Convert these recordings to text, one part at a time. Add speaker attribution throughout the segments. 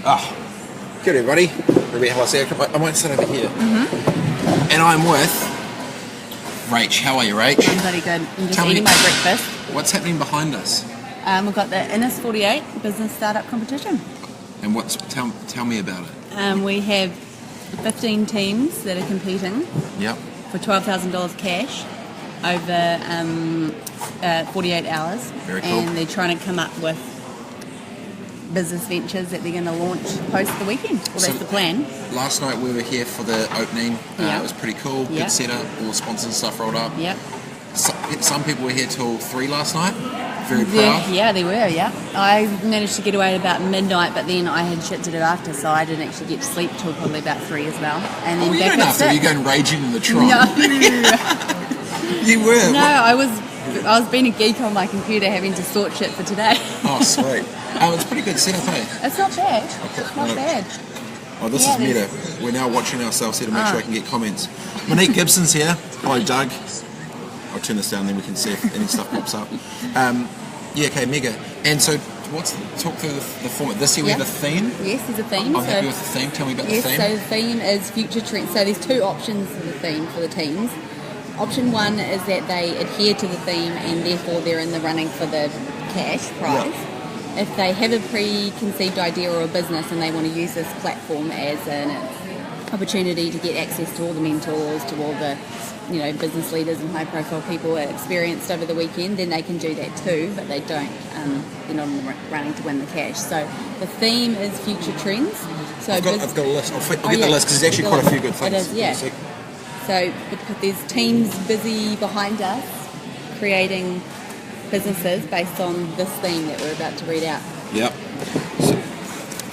Speaker 1: Oh, good everybody. Robett, how I might sit over here. And I'm with Rach. How are you, Rach?
Speaker 2: I'm very good. I'm just eating my breakfast.
Speaker 1: What's happening behind us?
Speaker 2: We've got the Innis 48 Business Startup Competition.
Speaker 1: And tell me about it.
Speaker 2: We have 15 teams that are competing
Speaker 1: Yep.
Speaker 2: for $12,000 cash over 48 hours.
Speaker 1: Very cool.
Speaker 2: And they're trying to come up with business ventures that they're going to launch post the weekend. Well, that's the plan.
Speaker 1: Last night we were here for the opening. It was pretty cool. Good setup. All the sponsors and stuff rolled up.
Speaker 2: Yep.
Speaker 1: Some people were here till 3 last night. Very proud.
Speaker 2: Yeah, they were, yeah. I managed to get away at about midnight, but then I had shit to do after, so I didn't actually get to sleep till probably about 3 as well. And then
Speaker 1: you didn't after. You're going raging in the trunk.
Speaker 2: No.
Speaker 1: You were.
Speaker 2: No, I was being a geek on my computer having to sort shit for today.
Speaker 1: Oh, sweet. It's pretty good setup, hey?
Speaker 2: It's not bad. It's not bad.
Speaker 1: Oh, this is meta. We're now watching ourselves here to make sure I can get comments. Monique Gibson's here. Hello, Doug. I'll turn this down, then we can see if any stuff pops up. Okay, mega. And so, talk through the format. This year we have a theme.
Speaker 2: Yes, there's a theme.
Speaker 1: I'm happy with the theme. Tell me about the theme.
Speaker 2: So the theme is future trends. So there's 2 options for the theme for the teams. Option 1 is that they adhere to the theme and therefore they're in the running for the cash prize.
Speaker 1: Yep.
Speaker 2: If they have a preconceived idea or a business and they want to use this platform as an opportunity to get access to all the mentors, to all the business leaders and high profile people experienced over the weekend, then they can do that too, but they don't, they're not in the running to win the cash. So the theme is future trends. So
Speaker 1: I've got a list. I'll get the list because there's actually quite a few good things.
Speaker 2: It is, yeah. So there's teams busy behind us creating businesses based on this theme that we're about to read out.
Speaker 1: Yep.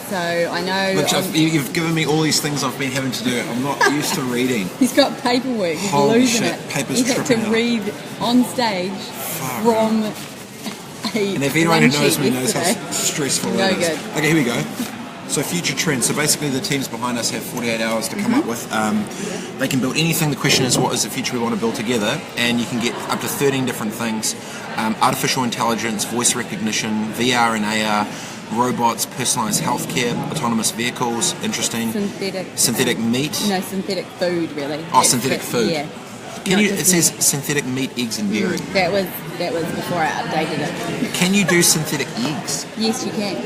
Speaker 2: So I know...
Speaker 1: You've given me all these things I've been having to do. I'm not used to reading.
Speaker 2: He's got paperwork. He's
Speaker 1: Holy
Speaker 2: losing
Speaker 1: shit,
Speaker 2: it.
Speaker 1: paper's
Speaker 2: He had to read on stage from
Speaker 1: And if anyone who knows me knows how stressful it is.
Speaker 2: Good.
Speaker 1: Okay, here we go. So future trends. So basically the teams behind us have 48 hours to come up with. They can build anything. The question is, what is the future we want to build together? And you can get up to 13 different things. Artificial intelligence, voice recognition, VR and AR, robots, personalised healthcare, autonomous vehicles, interesting. Synthetic meat.
Speaker 2: No, synthetic food, really.
Speaker 1: Oh, synthetic food.
Speaker 2: Yeah.
Speaker 1: It says synthetic meat, eggs and dairy.
Speaker 2: That was before I updated it.
Speaker 1: Can you do synthetic eggs?
Speaker 2: Yes, you can.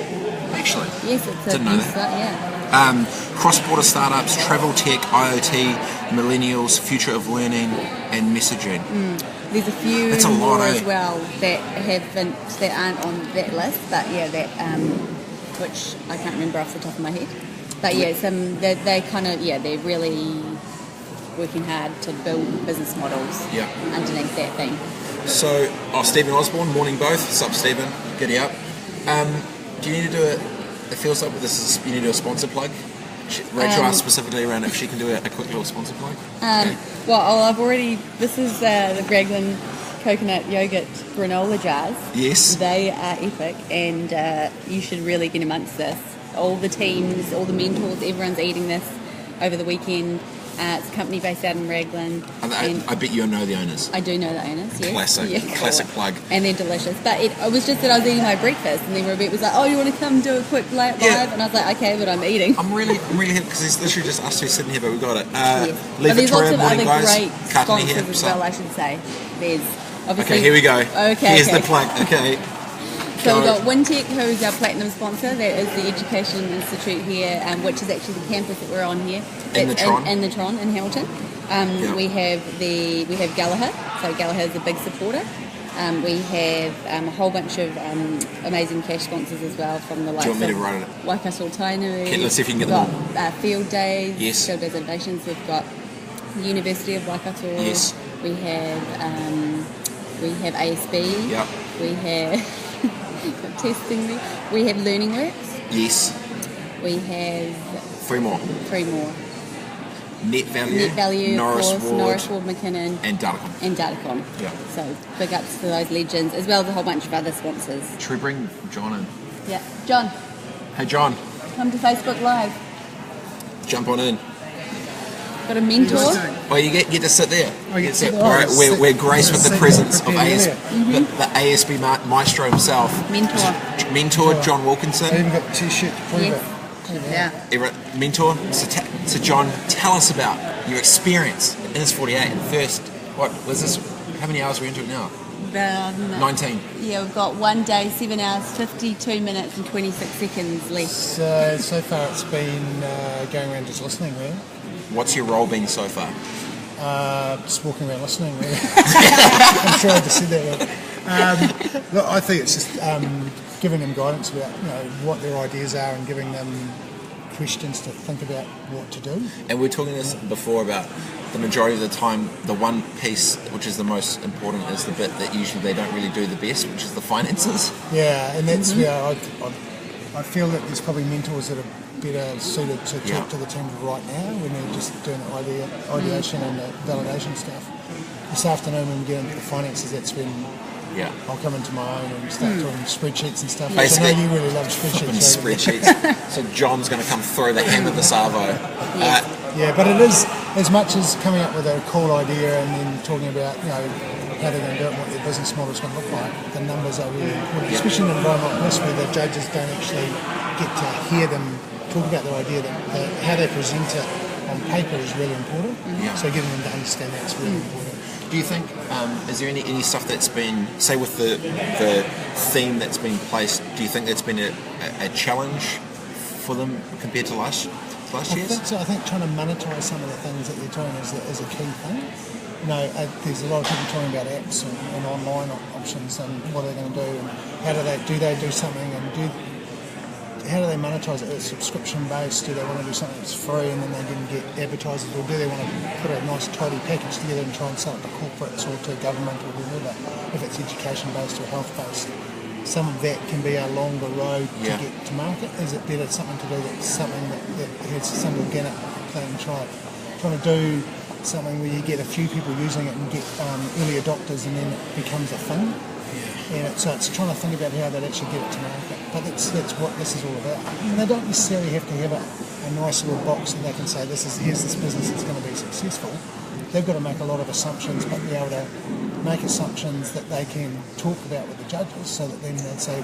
Speaker 1: Actually?
Speaker 2: Yes, it's
Speaker 1: didn't know that. Cross-border startups, travel tech, IoT, millennials, future of learning, and messaging.
Speaker 2: There's a few more as well that aren't on that list, but which I can't remember off the top of my head. But they're really working hard to build business models underneath that thing. So,
Speaker 1: Stephen Osborne, morning both. What's up, Stephen? Giddy up. Do you need to do it? It feels like you need to do a sponsor plug. Rachel asked specifically around if she can do a quick little sponsor plug.
Speaker 2: This is the Raglan coconut yogurt granola jars.
Speaker 1: Yes.
Speaker 2: They are epic, and you should really get amongst this. All the teams, all the mentors, everyone's eating this over the weekend. It's a company based out in Raglan.
Speaker 1: I bet you know the owners.
Speaker 2: I do know the owners, yes.
Speaker 1: Classic plug.
Speaker 2: And they're delicious. But it was just that I was eating my breakfast, and then Robett was like, "Oh, you want to come do a quick live?" And I was like, "Okay, but I'm eating."
Speaker 1: I'm really happy because it's literally just us two sitting here, but we got it.
Speaker 2: But there's lots of other great sponsors as well, I should say. There's obviously...
Speaker 1: Okay, here we go.
Speaker 2: Okay.
Speaker 1: Here's the plug. Okay.
Speaker 2: So we've got Wintech, who's our platinum sponsor. That is the Education Institute here, which is actually the campus that we're on here.
Speaker 1: In the Tron.
Speaker 2: In the Tron in Hamilton. We have Gallagher. So Gallagher is a big supporter. We have a whole bunch of amazing cash sponsors as well from the likes of Waikato Tainui.
Speaker 1: Okay, let's see if you can get
Speaker 2: them.
Speaker 1: We've
Speaker 2: got Field Days.
Speaker 1: Yes.
Speaker 2: Field Days Innovations. We've got the University of Waikato.
Speaker 1: Yes.
Speaker 2: We have ASB.
Speaker 1: Yep.
Speaker 2: We have testing me. We have Learning Works.
Speaker 1: Yes.
Speaker 2: We have
Speaker 1: 3 more. Net Value, Norris Ward,
Speaker 2: McKinnon,
Speaker 1: and
Speaker 2: Datacom.
Speaker 1: Yeah.
Speaker 2: So big ups to those legends, as well as a whole bunch of other sponsors.
Speaker 1: Should we bring John in?
Speaker 2: Yeah, John.
Speaker 1: Hey, John.
Speaker 2: Come to Facebook Live.
Speaker 1: Jump on in.
Speaker 2: Got a mentor.
Speaker 1: Oh, you get to sit there. All right, we're graced with the presence of the ASB maestro himself.
Speaker 2: Mentor
Speaker 1: John Wilkinson.
Speaker 3: I even got a t-shirt to prove it.
Speaker 2: Yeah.
Speaker 1: Mentor. So John, tell us about your experience in this 48. First, what was this? How many hours are we into it now? 19.
Speaker 2: Yeah, we've got 1 day, 7 hours, 52 minutes and 26 seconds left.
Speaker 3: So far it's been going around just listening, really.
Speaker 1: What's your role been so far?
Speaker 3: Just walking around listening, really. I'm sure I just said that. Look, I think it's just giving them guidance about what their ideas are and giving them questions to think about what to do.
Speaker 1: And we were talking this before about the majority of the time, the one piece which is the most important is the bit that usually they don't really do the best, which is the finances.
Speaker 3: Yeah, and that's where I feel that there's probably mentors that are better suited to talk to the team right now when they're just doing the ideation and the validation stuff. This afternoon when we get into the finances, that's when I'll come into my own and start talking spreadsheets and stuff.
Speaker 1: Basically,
Speaker 3: I know you really love spreadsheets.
Speaker 1: Spreadsheets. So John's going to come throw the hand of the Savo.
Speaker 3: But it is, as much as coming up with a cool idea and then talking about how they're going to do it and what their business model is going to look like, the numbers are really important, especially in an environment like this where the judges don't actually get to hear them talk about their idea. How they present it on paper is really important. So getting them to understand that's really important.
Speaker 1: Do you think, is there any stuff that's been, say with the theme that's been placed, do you think that's been a challenge for them compared to last year's?
Speaker 3: I think trying to monetize some of the things that they're doing is a key thing. There's a lot of people talking about apps and online options and what are they going to do and how do they do something and how do they monetize it? It's subscription based? Do they want to do something that's free and then they can get advertisers, or do they want to put a nice tidy package together and try and sell it to corporates or to government or whatever, if it's education based or health based? Some of that can be a longer road to get to market. Is it better something to do that's something that has some organic thing, trying to do something where you get a few people using it and get early adopters and then it becomes a thing? So it's trying to think about how they'd actually get it to market. But that's what this is all about. And they don't necessarily have to have a nice little box that they can say, here's this business that's going to be successful. They've got to make a lot of assumptions, but be able to make assumptions that they can talk about with the judges, so that then they'd say,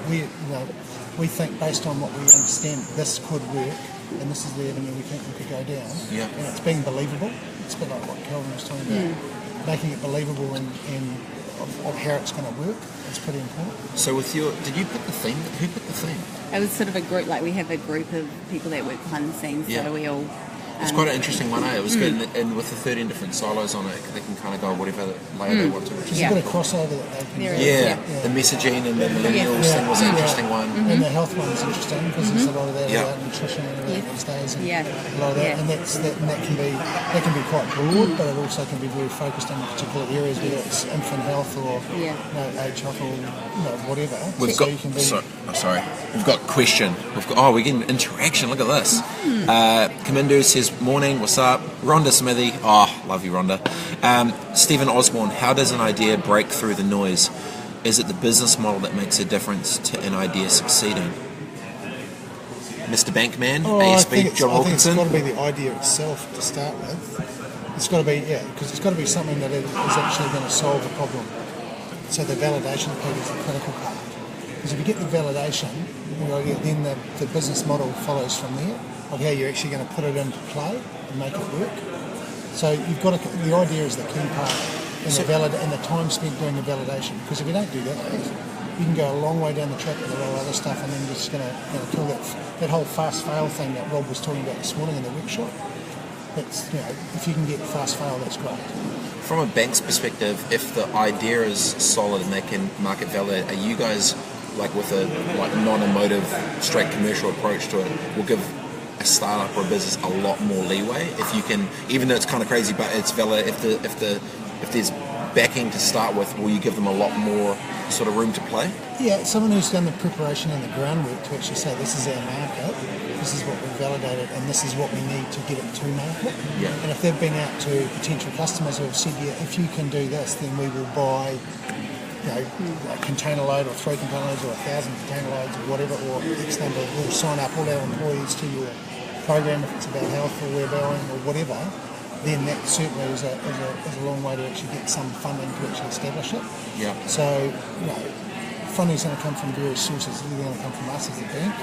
Speaker 3: we think based on what we understand, this could work, and this is the avenue we think we could go down. And it's being believable. It's a bit like what Kelvin was talking about, making it believable and of how it's going to work. It's pretty important. So
Speaker 1: did you pick the theme? Who picked the theme?
Speaker 2: It was sort of a group, we have a group of people that work behind the scenes, so we all...
Speaker 1: It's quite an interesting one, eh? It was good, and with the 13 different silos on it, they can kind of go whatever layer they want to.
Speaker 3: There's a bit of crossover that they can do.
Speaker 1: The messaging and the millennials thing was an interesting one.
Speaker 3: And the health one is interesting because there's a lot of that about nutrition and about these days, and a lot of that, and that can be quite broad, but it also can be very focused on particular areas, whether it's infant health or age health or whatever.
Speaker 1: We've got question. We're getting interaction. Look at this. Kamindu says, morning, what's up? Rhonda Smithy, love you, Rhonda. Stephen Osborne, how does an idea break through the noise? Is it the business model that makes a difference to an idea succeeding? Mr. Bankman, ASB, John Wilkinson.
Speaker 3: I think it's got to be the idea itself to start with. It's got to be, because it's got to be something that is actually going to solve a problem. So the validation part is the critical part. Because if you get the validation, then the business model follows from there, of how you're actually going to put it into play and make it work. So you've got the idea is the key part, and the time spent doing the validation. Because if you don't do that, you can go a long way down the track with a lot of other stuff, and then you're just going to kill that whole fast fail thing that Rob was talking about this morning in the workshop. That's if you can get fast fail, that's great.
Speaker 1: From a bank's perspective, if the idea is solid and they can market validate, are you guys with a non-emotive, straight commercial approach to it, will give a startup or a business a lot more leeway if you can, even though it's kind of crazy, but it's valid. If there's backing to start with, will you give them a lot more sort of room to play?
Speaker 3: Yeah, someone who's done the preparation and the groundwork to actually say this is our market, this is what we've validated, and this is what we need to get it to market. And if they've been out to potential customers who have said, if you can do this, then we will buy a container load or 3 container loads or 1,000 container loads or whatever, or X number, we'll sign up all our employees to your program if it's about health or wellbeing or whatever, then that certainly is a long way to actually get some funding to actually establish it. So funding's going to come from various sources. It's either going to come from us as a bank,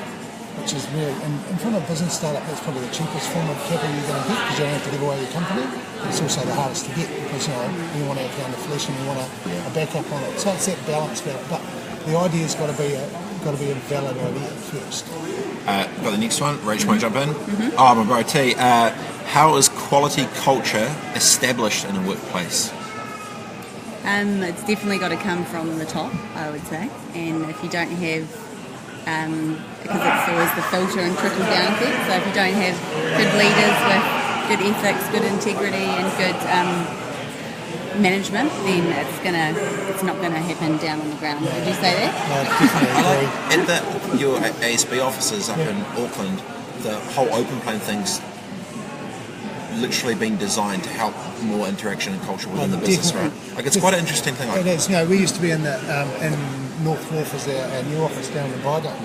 Speaker 3: which is really, and from a business startup, that's probably the cheapest form of capital you're going to get, because you don't have to give away your company. It's also the hardest to get, because you want to have pound of flesh and you want a backup on it. So it's that balance, but the idea's got to be a valid idea first.
Speaker 1: Got the next one. Rach might jump in. Oh, my bro T. How is quality culture established in a workplace?
Speaker 2: It's definitely got to come from the top, I would say. And if you don't have, because it's always the filter and trickle down effect, so if you don't have good leaders with good ethics, good integrity and good management, then it's not gonna happen down on the ground. Would you say that?
Speaker 1: At your ASB offices up in Auckland, the whole open plan thing's literally been designed to help more interaction and culture within the business, right? Like, it's quite an interesting thing.
Speaker 3: It is. We used to be in North Wharf as our new office down the Viaduct.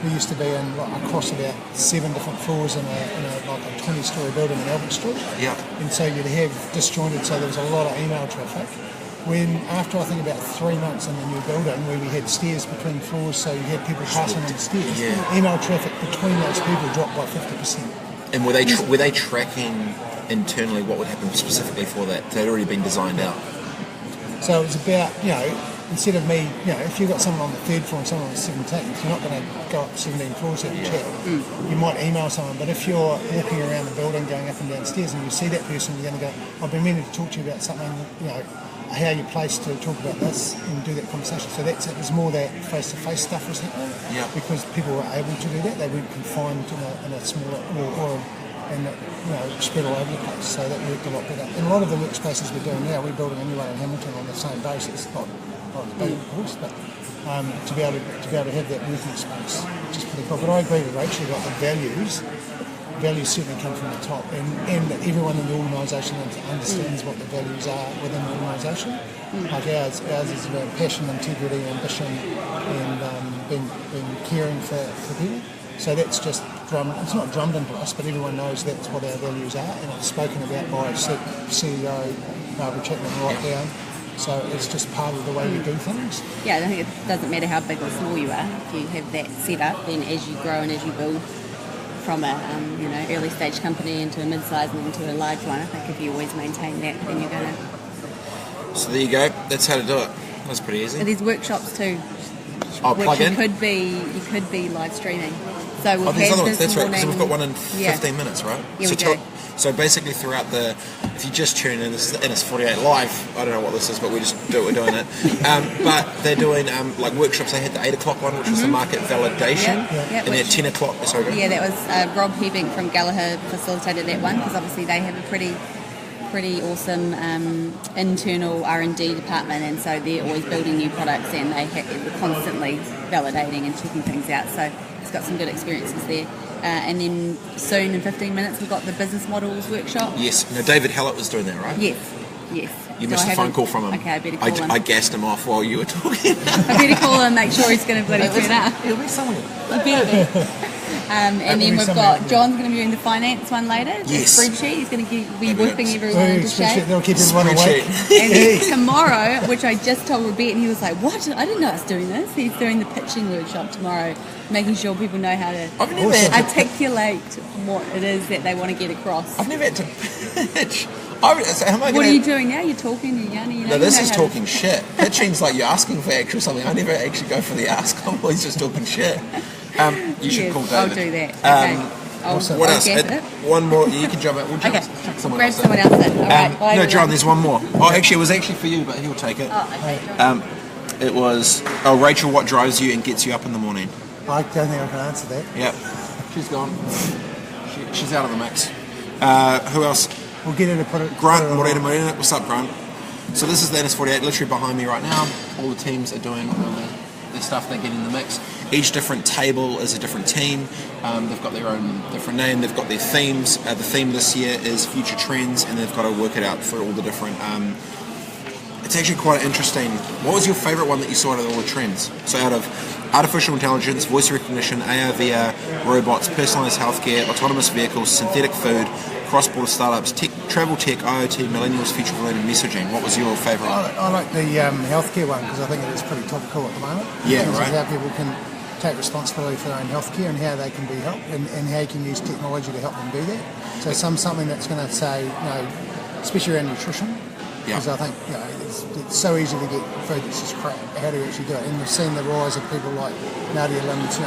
Speaker 3: We used to be across about 7 different floors in a 20-storey building in Albert Street.
Speaker 1: Yeah.
Speaker 3: And so you'd have disjointed, so there was a lot of email traffic. When, after I think about 3 months in the new building, where we had stairs between floors, so you had people passing on the stairs, email traffic between those people dropped by 50%.
Speaker 1: And were they tracking internally what would happen specifically for that? They'd already been designed out.
Speaker 3: So it was about, instead of me, if you've got someone on the 3rd floor and someone on the 17th, you're not going to go up 17 floors and chat. You might email someone, but if you're walking around the building, going up and down stairs, and you see that person, you're going to go, I've been meaning to talk to you about something, how you're placed to talk about this and do that conversation. So it was more that face-to-face stuff was happening, because people were able to do that. They weren't confined in a smaller and spread all over the place. So that worked a lot better. And a lot of the workspaces we're doing now, we're building a new one in Hamilton on the same basis, not as big of course, but to be able to have that working space, which is pretty cool. But I agree with Rachel about the values. Values certainly come from the top, and everyone in the organisation understands what the values are within the organisation. Like ours is about passion, integrity, ambition, and being caring for people. So that's just it's not drummed into us, but everyone knows that's what our values are, and it's spoken about by CEO Barbara Chapman right down. So it's just part of the way we do things.
Speaker 2: Yeah, I think it doesn't matter how big or small you are. If you have that set up, then as you grow and as you build from a early stage company into a mid-size and into a large one, I think if you always maintain that, then you're going to...
Speaker 1: So there you go. That's how to do it. That's pretty easy.
Speaker 2: And there's workshops too.
Speaker 1: Plug in.
Speaker 2: You could be live streaming. So we've
Speaker 1: there's
Speaker 2: had
Speaker 1: other ones.
Speaker 2: this
Speaker 1: That's right.
Speaker 2: morning,
Speaker 1: So we've got one in 15 minutes, right?
Speaker 2: Yeah, we do.
Speaker 1: So basically throughout if you just tune in, it's 48 live, I don't know what this is, but we're doing it. But they're doing like workshops. They had the 8 o'clock one, which was the market validation, and at 10 o'clock, sorry.
Speaker 2: Yeah, that was Rob Hebink from Gallagher facilitated that one, because obviously they have a pretty awesome internal R&D department, and so they're always building new products, and they're constantly validating and checking things out. So it's got some good experiences there. And then soon, in 15 minutes, we've got the business models workshop.
Speaker 1: Yes. Now, David Hallett was doing that, right?
Speaker 2: Yes.
Speaker 1: You missed a phone call from him.
Speaker 2: Okay, I better call him.
Speaker 1: I gassed him off while you were talking.
Speaker 2: I better call him and make sure he's going to bloody turn up.
Speaker 1: It'll be someone.
Speaker 2: He better be. And then we've got John's going to be doing the finance one later.
Speaker 1: Yes.
Speaker 2: The spreadsheet. He's going to be whipping everyone into shape.
Speaker 3: They'll keep everyone awake.
Speaker 2: And then tomorrow, which I just told Robett, and he was like, "What? I didn't know I was doing this." He's doing the pitching workshop tomorrow, making sure people know how to articulate what it is that they want to get across.
Speaker 1: I've never had to pitch.
Speaker 2: What are you doing now? You're talking, you're yarning.
Speaker 1: No, this is talking shit. Pitching's like you're asking for actual something. I never actually go for the ask. I'm always just talking shit. You should call David.
Speaker 2: I'll do that. Okay.
Speaker 1: What else? One more. You can jump out. We'll
Speaker 2: grab
Speaker 1: someone else
Speaker 2: in. All right, bye,
Speaker 1: no, John, there's one more. Oh, actually, it was actually for you, but he'll take it.
Speaker 2: Oh, okay.
Speaker 1: It was, Rachel, what drives you and gets you up in the morning?
Speaker 3: I don't think I can answer that.
Speaker 1: Yep. She's gone. She's out of the mix. Who else?
Speaker 3: We'll get her to put it...
Speaker 1: Grant Morena. What's up, Grant? So this is the NS48, literally behind me right now. All the teams are doing all the stuff they get in the mix. Each different table is a different team. They've got their own different name. They've got their themes. The theme this year is future trends, and they've got to work it out through all the different... it's actually quite interesting. What was your favourite one that you saw out of all the trends? So out of artificial intelligence, voice recognition, AR, VR, robots, personalised healthcare, autonomous vehicles, synthetic food, cross-border startups, travel tech, IoT, millennials, future-related messaging. What was your favourite?
Speaker 3: I like the healthcare one, because I think it is pretty topical at the moment.
Speaker 1: Yeah, right.
Speaker 3: How people can take responsibility for their own healthcare and how they can be helped, and how you can use technology to help them do that. So something that's going to say, especially around nutrition, because I think it's so easy to get food that's just crap. How do you actually do it? And we've seen the rise of people like Nadia Lynn's,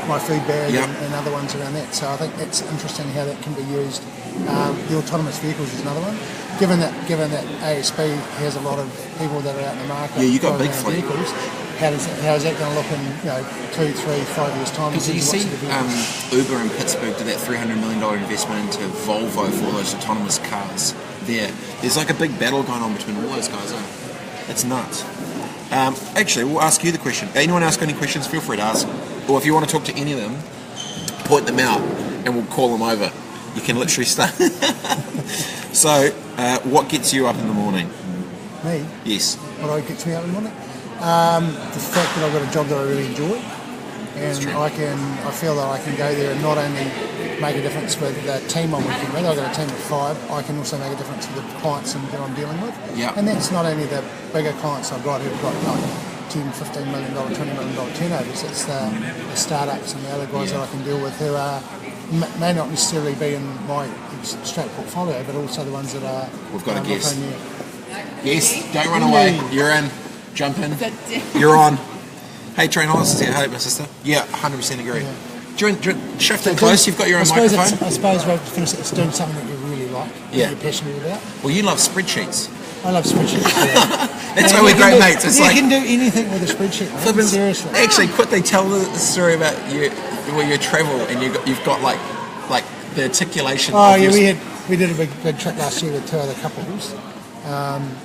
Speaker 3: My Food Bag and other ones around that. So I think it's interesting how that can be used. The autonomous vehicles is another one. Given that ASB has a lot of people that are out in the market,
Speaker 1: you got big fleet.
Speaker 3: Vehicles, how is that going to look in 2, 3, 5 years' time?
Speaker 1: Because you see, Uber in Pittsburgh did that $300 million investment into Volvo for those autonomous cars. There's like a big battle going on between all those guys. It's nuts. Actually, we'll ask you the question. Anyone else got any questions? Feel free to ask. Or if you want to talk to any of them, point them out, and we'll call them over. You can literally start. So, what gets you up in the morning?
Speaker 3: Me?
Speaker 1: Yes.
Speaker 3: What gets me up in the morning? The fact that I've got a job that I really enjoy, and I feel that I can go there and not only make a difference with the team I'm working with. I've got a team of 5. I can also make a difference with the clients that I'm dealing with.
Speaker 1: Yeah.
Speaker 3: And that's not only the bigger clients I've got who've got like $10, $15 million, $20 million turnovers. It's the startups and the other guys that I can deal with who are may not necessarily be in my straight portfolio, but also the ones that are.
Speaker 1: We've got a guest.
Speaker 3: New.
Speaker 1: Yes, don't run away. You're in. Jump in. You're on. Hey, Train Hollis is here. Hey, my sister. Yeah, 100% agree. Yeah. Shift in close, you've got your own microphone.
Speaker 3: I suppose, Rob, to finish it's doing something that you really like, that you're passionate about.
Speaker 1: Well, you love spreadsheets.
Speaker 3: I love spreadsheets.
Speaker 1: That's why we're great mates. It's
Speaker 3: you can do anything with a spreadsheet, right? Seriously.
Speaker 1: Actually, quickly tell the story about your travel, and you've got like the articulation.
Speaker 3: Oh yeah, we did a big trip last year with 2 other couples.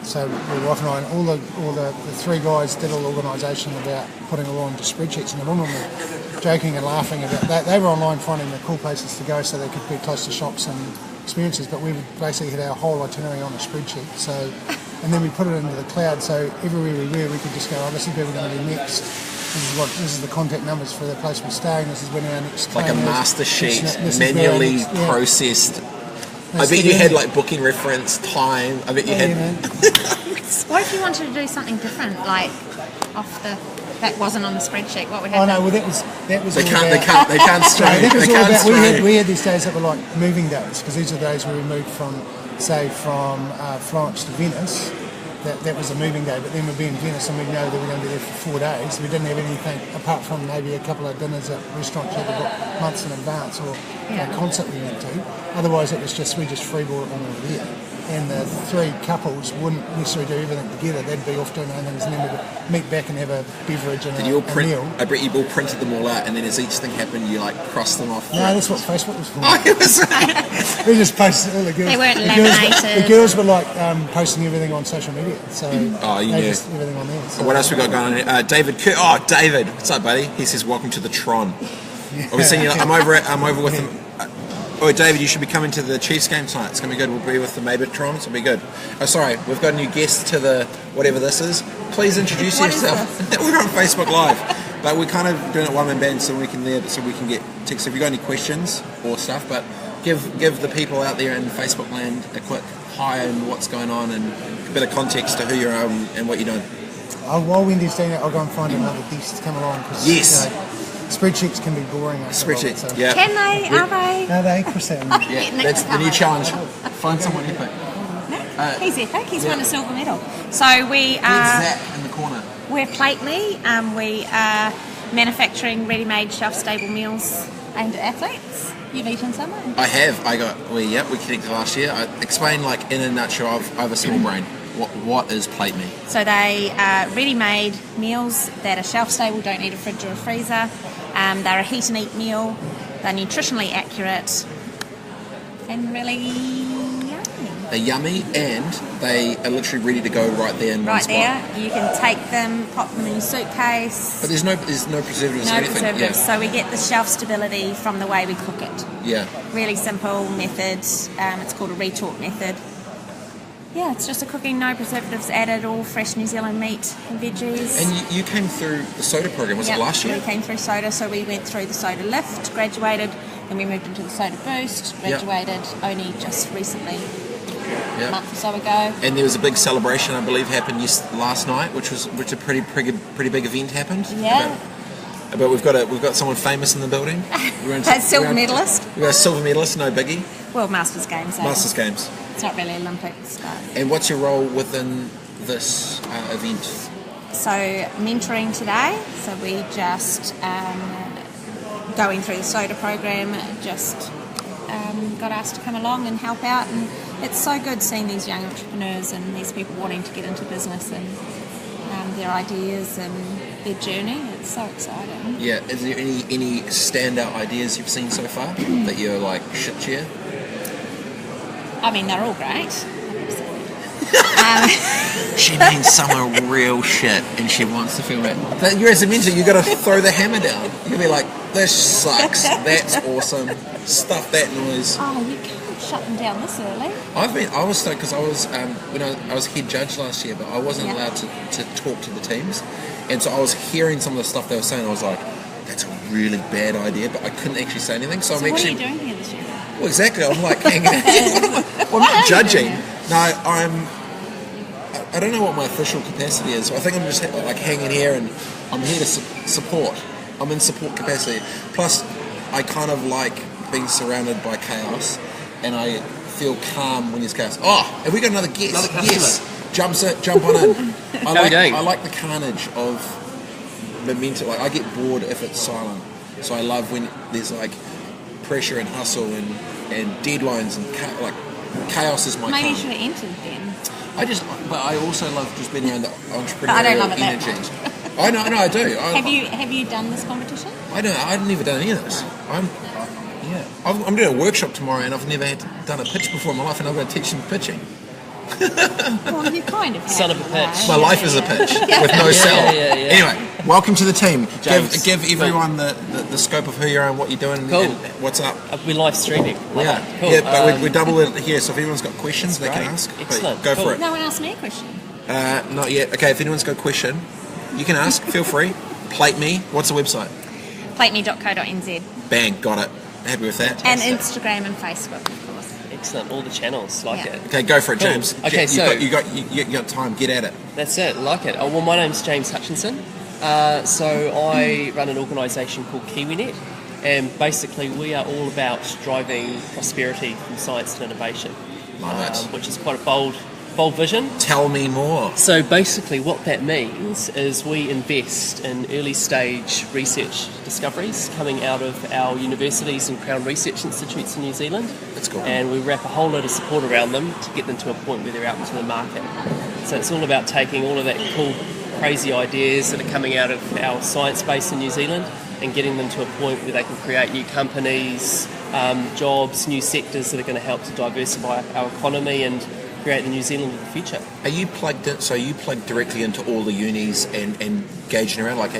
Speaker 3: So my wife and I and all the 3 guys did all the organisation about putting it all into spreadsheets, and the women were joking and laughing about that. They were online finding the cool places to go so they could be close to shops and experiences, but we basically had our whole itinerary on a spreadsheet. So, and then we put it into the cloud, so everywhere we were, we could just go, this is where we're going to be next. This is the contact numbers for the place we're staying. This is when our next
Speaker 1: like a
Speaker 3: train
Speaker 1: master sheet,
Speaker 3: this
Speaker 1: manually processed. I bet you had like booking reference, time. I bet you had.
Speaker 4: What if you wanted to do something different, like that wasn't on the spreadsheet? What would happen?
Speaker 3: Oh no, well that was.
Speaker 1: They can't stray.
Speaker 3: That was all about, we had these days that were like moving days, because these are the days where we moved from Florence to Venice. That was a moving day, but then we'd be in Venice and we'd know that we're going to be there for 4 days. We didn't have anything apart from maybe a couple of dinners at restaurants you had to book months in advance, or a concert we went to. Otherwise, we just freeball it when we were there. And the 3 couples wouldn't necessarily do everything together. They'd be off doing their own things, and then we'd meet back and have a beverage and a meal.
Speaker 1: I bet you all printed them all out, and then as each thing happened, you like crossed them off.
Speaker 3: No, that's what Facebook was for.
Speaker 1: Oh, it was.
Speaker 3: We just posted all the girls.
Speaker 4: They weren't laminated.
Speaker 3: The girls were like posting everything on social media, so just everything on there. So.
Speaker 1: What else we got going on here? David Kerr. Oh, David, what's up, buddy? He says, "Welcome to the Tron." I'm over with him. Oh, David, you should be coming to the Chiefs game tonight. It's going to be good. We'll be with the Maybit-Trons. It'll be good. Oh, sorry. We've got a new guest to the whatever this is. Please introduce yourself. We're on Facebook Live. But we're kind of doing it one-man band so we can get text. If you've got any questions or stuff, but give the people out there in Facebook land a quick hi and what's going on and a bit of context to who you are and what you're doing.
Speaker 3: While Wendy's doing it, I'll go and find another beast to come along.
Speaker 1: Yes.
Speaker 3: Spreadsheets can be boring.
Speaker 1: Spreadsheets,
Speaker 3: so.
Speaker 1: yeah.
Speaker 4: Can they? Are they?
Speaker 3: No, they Chris.
Speaker 1: Yeah, that's the new challenge. Find someone epic.
Speaker 4: No, he's epic. He's won a silver medal. So we
Speaker 1: Zach in the corner.
Speaker 4: We're Plately. We are manufacturing ready-made shelf-stable meals aimed at athletes. You've eaten some?
Speaker 1: I have. We connected last year. Explain, like in a nutshell. I have a small brain. What is Plate Me?
Speaker 4: So they are ready-made meals that are shelf-stable, don't need a fridge or a freezer. They're a heat-and-eat meal. They're nutritionally accurate and really yummy.
Speaker 1: They're yummy and they are literally ready to go right there in one spot.
Speaker 4: Right there. You can take them, pop them in your suitcase.
Speaker 1: But there's no preservatives or anything?
Speaker 4: No preservatives. Yeah. So we get the shelf stability from the way we cook it.
Speaker 1: Yeah.
Speaker 4: Really simple method. It's called a retort method. Yeah, it's just a cooking, no preservatives added, all fresh New Zealand meat and veggies.
Speaker 1: And you came through the soda program, was it last year?
Speaker 4: We came through soda, so we went through the soda lift, graduated, then we moved into the soda boost, graduated only just recently, a month or so ago.
Speaker 1: And there was a big celebration, I believe, happened last night, which a pretty big event happened.
Speaker 4: Yeah.
Speaker 1: But we've got someone famous in the building.
Speaker 4: That's silver medalist.
Speaker 1: We've got a silver medalist, no biggie.
Speaker 4: World Masters Games.
Speaker 1: Masters Games.
Speaker 4: It's not really Olympics, but...
Speaker 1: And what's your role within this event?
Speaker 4: So mentoring today. So we just going through the soda program. Just got asked to come along and help out, and it's so good seeing these young entrepreneurs and these people wanting to get into business and their ideas and their journey. It's so exciting.
Speaker 1: Yeah. Is there any standout ideas you've seen so far that you're like, shit, yeah?
Speaker 4: I mean, they're all great.
Speaker 1: She means some real shit and she wants to feel that. But you're as a mentor, you got to throw the hammer down. You'll be like, this sucks. That's awesome. Stuff that noise.
Speaker 4: Oh, you can't shut them down this early.
Speaker 1: I was stoked because I was when I was head judge last year, but I wasn't allowed to talk to the teams, and so I was hearing some of the stuff they were saying. I was like, that's a really bad idea, but I couldn't actually say anything. So I'm
Speaker 4: what
Speaker 1: actually.
Speaker 4: What are you doing here this year?
Speaker 1: Well, exactly. I'm like hanging out. Well, I'm not judging. No, I don't know what my official capacity is. So I think I'm just like hanging here, and I'm here to support. I'm in support capacity. Plus, I kind of like being surrounded by chaos, and I feel calm when there's chaos. Oh, have we got another guest?
Speaker 5: Another customer.
Speaker 1: Yes. Jump on in.
Speaker 5: How are you doing?
Speaker 1: I like the carnage of momentum. Like I get bored if it's silent. So I love when there's like pressure and hustle and deadlines and like chaos is my
Speaker 4: Maybe you
Speaker 1: calm.
Speaker 4: should have entered then.
Speaker 1: But I also love just being around the entrepreneurial
Speaker 4: But I don't love it that
Speaker 1: energy. I know, I do.
Speaker 4: Have you done this competition?
Speaker 1: I've never done any of this. I'm doing a workshop tomorrow, and I've never done a pitch before in my life, and I'm going to teach them pitching.
Speaker 4: Well, you kind of have.
Speaker 5: Son of a pitch.
Speaker 1: My life is a pitch with no sell.
Speaker 5: Yeah.
Speaker 1: Anyway, welcome to the team.
Speaker 5: James,
Speaker 1: Give everyone the scope of who you are and what you're doing
Speaker 5: Cool.
Speaker 1: and what's up.
Speaker 5: We're live streaming. Love
Speaker 1: Yeah,
Speaker 5: it. Cool.
Speaker 1: yeah, but we double it here, so if anyone's got questions, they can
Speaker 5: great.
Speaker 1: ask. But
Speaker 5: Excellent.
Speaker 1: go
Speaker 5: Cool.
Speaker 1: for it.
Speaker 4: No one asked me a question.
Speaker 1: Not yet. Okay, if anyone's got a question, you can ask. Feel free. Plate me. What's the website?
Speaker 4: plateme.co.nz.
Speaker 1: Bang, got it. Happy with that.
Speaker 4: And Instagram and Facebook, of course.
Speaker 5: Excellent. All the channels. Like
Speaker 4: Yeah.
Speaker 5: it.
Speaker 1: Okay, go for it,
Speaker 5: Cool.
Speaker 1: James.
Speaker 5: Okay,
Speaker 1: you got time. Get at it.
Speaker 5: That's it. Like it. Oh, well, my name's James Hutchinson. So I run an organisation called KiwiNet, and basically we are all about driving prosperity from science to innovation,
Speaker 1: Love it.
Speaker 5: which is quite a bold vision.
Speaker 1: Tell me more.
Speaker 5: So basically what that means is we invest in early stage research discoveries coming out of our universities and Crown Research Institutes in New Zealand.
Speaker 1: That's cool.
Speaker 5: And we wrap a whole lot of support around them to get them to a point where they're out into the market. So it's all about taking all of that cool, crazy ideas that are coming out of our science base in New Zealand and getting them to a point where they can create new companies, jobs, new sectors that are going to help to diversify our economy and create the New Zealand of the future.
Speaker 1: Are you plugged in? So you plugged directly into all the unis and gauging around? Like,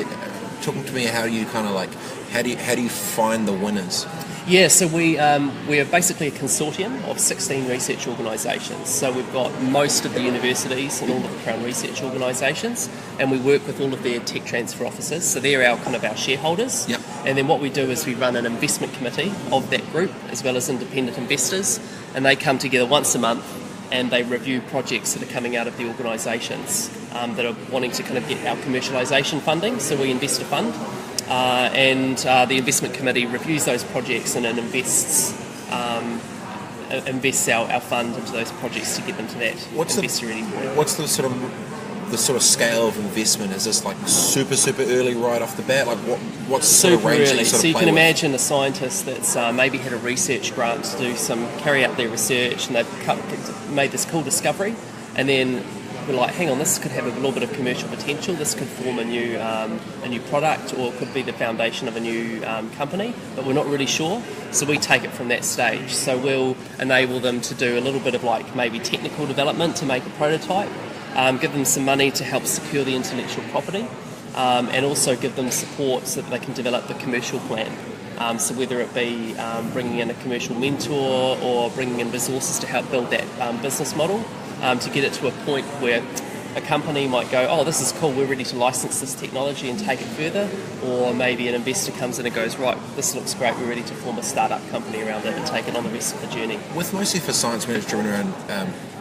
Speaker 1: talking to me, how do you kind of like, how do you find the winners?
Speaker 5: Yeah, so we are basically a consortium of 16 research organisations. So we've got most of the universities and all of the Crown Research organisations, and we work with all of their tech transfer officers. So they're our shareholders.
Speaker 1: Yep.
Speaker 5: And then what we do is we run an investment committee of that group, as well as independent investors, and they come together once a month and they review projects that are coming out of the organisations that are wanting to kind of get our commercialisation funding. So we invest a fund. And the investment committee reviews those projects and then invests our fund into those projects to get them to that investor ready point.
Speaker 1: What's the sort of scale of investment? Is this like super early right off the bat? Like what's the
Speaker 5: Super
Speaker 1: range that
Speaker 5: early.
Speaker 1: you sort
Speaker 5: So
Speaker 1: of
Speaker 5: you
Speaker 1: play
Speaker 5: can
Speaker 1: with?
Speaker 5: imagine a scientist that's maybe had a research grant to carry out their research, and they've made this cool discovery, and then we're like, hang on, this could have a little bit of commercial potential. This could form a new product, or it could be the foundation of a new company, but we're not really sure. So we take it from that stage. So we'll enable them to do a little bit of like maybe technical development to make a prototype, give them some money to help secure the intellectual property, and also give them support so that they can develop the commercial plan. So whether it be bringing in a commercial mentor or bringing in resources to help build that business model, to get it to a point where a company might go, oh, this is cool, we're ready to license this technology and take it further, or maybe an investor comes in and goes, right, this looks great, we're ready to form a startup company around it and take it on the rest of the journey.
Speaker 1: With mostly for science managed driven around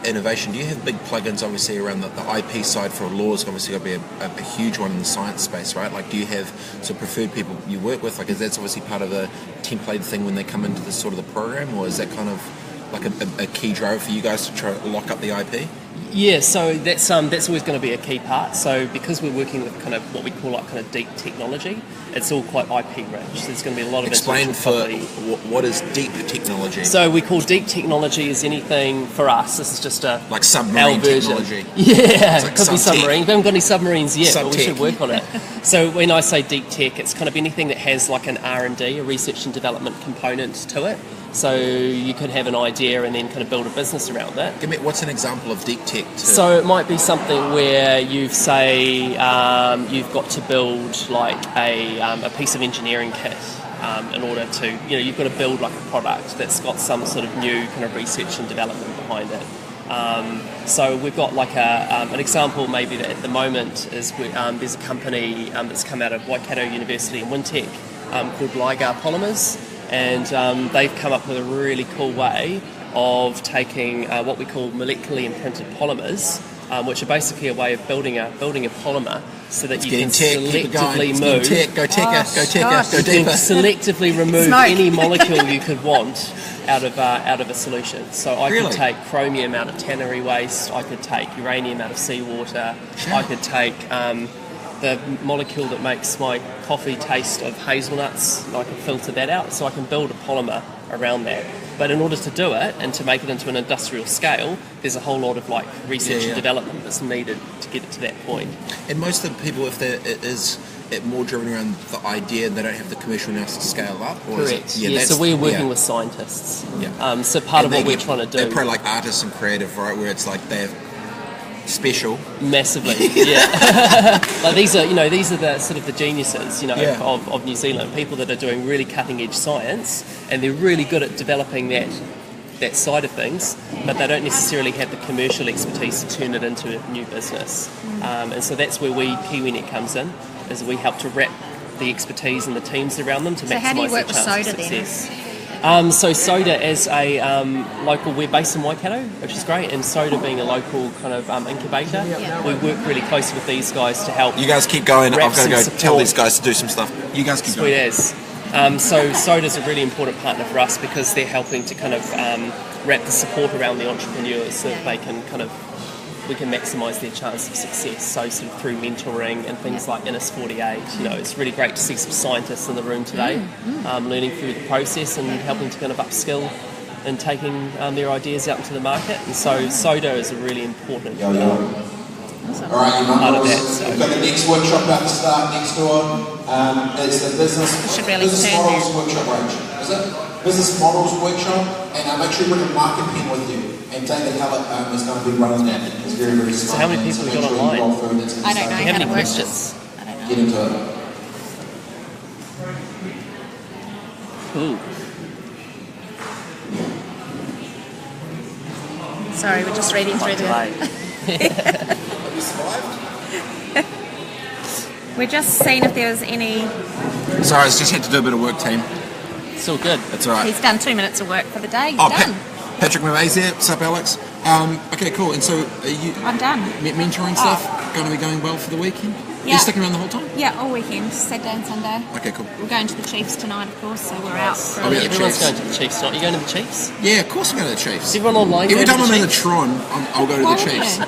Speaker 1: innovation, do you have big plugins obviously around the IP side for laws? Obviously got to be a huge one in the science space, right? Like, do you have sort of preferred people you work with? Like, is that obviously part of the template thing when they come into this sort of the program, or is that kind of like a key driver for you guys to try to lock up the IP?
Speaker 5: Yeah, so that's always going to be a key part. So because we're working with kind of what we call like kind of deep technology, it's all quite IP rich. There's going to be a lot of
Speaker 1: explain for what is deep technology.
Speaker 5: So we call deep technology is anything for us. This is just a
Speaker 1: like submarine technology.
Speaker 5: Yeah,
Speaker 1: like
Speaker 5: it could be submarine. We haven't got any submarines yet, but we
Speaker 1: Sub-tech.
Speaker 5: should work on it. So when I say deep tech, it's kind of anything that has like an R&D, a research and development component to it. So you could have an idea and then kind of build a business around that.
Speaker 1: Give me, what's an example of deep tech?
Speaker 5: So it might be something where you've you've got to build like a piece of engineering kit in order to, you've got to build like a product that's got some sort of new kind of research and development behind it. So we've got like an example maybe that at the moment is there's a company that's come out of Waikato University in Wintec called Ligar Polymers. And they've come up with a really cool way of taking what we call molecularly imprinted polymers, which are basically a way of building a polymer so that you can selectively move.
Speaker 1: Go deeper.
Speaker 5: Selectively remove
Speaker 4: Smoke.
Speaker 5: any molecule you could want out of a solution. So I
Speaker 1: Really?
Speaker 5: could take chromium out of tannery waste. I could take uranium out of seawater.
Speaker 1: Sure.
Speaker 5: I could take the molecule that makes my coffee taste of hazelnuts, and I can filter that out, so I can build a polymer around that. But in order to do it and to make it into an industrial scale, there's a whole lot of like research and development that's needed to get it to that point.
Speaker 1: And most of the people, if it is more driven around the idea, they don't have the commercial nous to scale up? Or
Speaker 5: Correct.
Speaker 1: Is it,
Speaker 5: Yeah, so we're working with scientists.
Speaker 1: Yeah.
Speaker 5: So part
Speaker 1: And
Speaker 5: of what
Speaker 1: they
Speaker 5: we're trying to do...
Speaker 1: They're probably like artists and creative, right? Where it's like they're special.
Speaker 5: Massively, yeah. Like these are the sort of the geniuses, of New Zealand, people that are doing really cutting edge science, and they're really good at developing that side of things, but they don't necessarily have the commercial expertise to turn it into a new business. And so that's where KiwiNet comes in, is we help to wrap the expertise and the teams around them to
Speaker 4: So how do you
Speaker 5: maximise
Speaker 4: work
Speaker 5: their
Speaker 4: with
Speaker 5: chance of
Speaker 4: Soda
Speaker 5: success.
Speaker 4: then?
Speaker 5: So Soda as a local, we're based in Waikato, which is great, and Soda being a local kind of incubator, we work really closely with these guys to help.
Speaker 1: You guys keep going. I've got to go
Speaker 5: support.
Speaker 1: tell these guys to do some stuff. You guys keep
Speaker 5: Sweet
Speaker 1: going.
Speaker 5: as. So Soda's a really important partner for us because they're helping to kind of wrap the support around the entrepreneurs so that they can we can maximise their chance of success. So sort of through mentoring and things like Innis 48, it's really great to see some scientists in the room today, learning through the process and helping to kind of upskill and taking their ideas out into the market. And so Soda is a really important
Speaker 6: All right, you
Speaker 5: part of that. So.
Speaker 6: We've got the next workshop about to start next door. It's the business models workshop range. Is it? Business models workshop, and make sure you bring a market pen with you. And David Hallett is going to be running that. It's very, very smart.
Speaker 5: So how many people have you got online?
Speaker 4: I don't know.
Speaker 5: Do you have any
Speaker 4: how it works.
Speaker 5: questions?
Speaker 4: I don't know.
Speaker 6: Get into it.
Speaker 5: Cool.
Speaker 4: Sorry, we're just reading through the... We're just seeing if there was any...
Speaker 1: Sorry, I just had to do a bit of work, team.
Speaker 5: It's all good.
Speaker 1: That's all right.
Speaker 4: He's done 2 minutes of work for the day. He's
Speaker 1: Oh,
Speaker 4: done.
Speaker 1: Patrick Mavay's there. What's up, Alex? Okay, cool. And so are you
Speaker 4: I'm done.
Speaker 1: mentoring stuff going to be going well for the weekend? Are
Speaker 4: Yeah.
Speaker 1: you sticking around the whole time?
Speaker 4: Yeah, all weekend, Saturday and Sunday.
Speaker 1: Okay, cool.
Speaker 4: We're going to the Chiefs tonight, of course, so we're out. For
Speaker 1: I'll be at the
Speaker 5: Everyone's
Speaker 1: Chiefs.
Speaker 5: going to the Chiefs tonight. You going to the Chiefs?
Speaker 1: Yeah, of course I'm going to the Chiefs.
Speaker 5: Is everyone online
Speaker 1: Every
Speaker 5: going to
Speaker 1: time
Speaker 5: the
Speaker 1: I'm in the
Speaker 5: Chiefs?
Speaker 1: Tron, I'll go to
Speaker 4: Why
Speaker 1: the
Speaker 4: would
Speaker 1: Chiefs.
Speaker 4: you?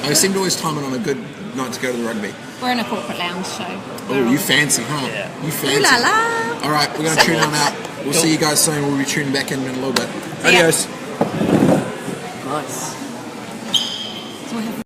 Speaker 1: I seem to always time it on a good night to go to the rugby.
Speaker 4: We're in a corporate lounge, so...
Speaker 1: Oh, you fancy, huh?
Speaker 5: Yeah.
Speaker 1: You
Speaker 4: Ooh
Speaker 1: fancy.
Speaker 4: la la!
Speaker 1: All right, we're going to tune on out. We'll see you guys soon. We'll be tuning back in a little bit.
Speaker 4: ya.
Speaker 1: Adios.
Speaker 5: Nice.
Speaker 4: So we have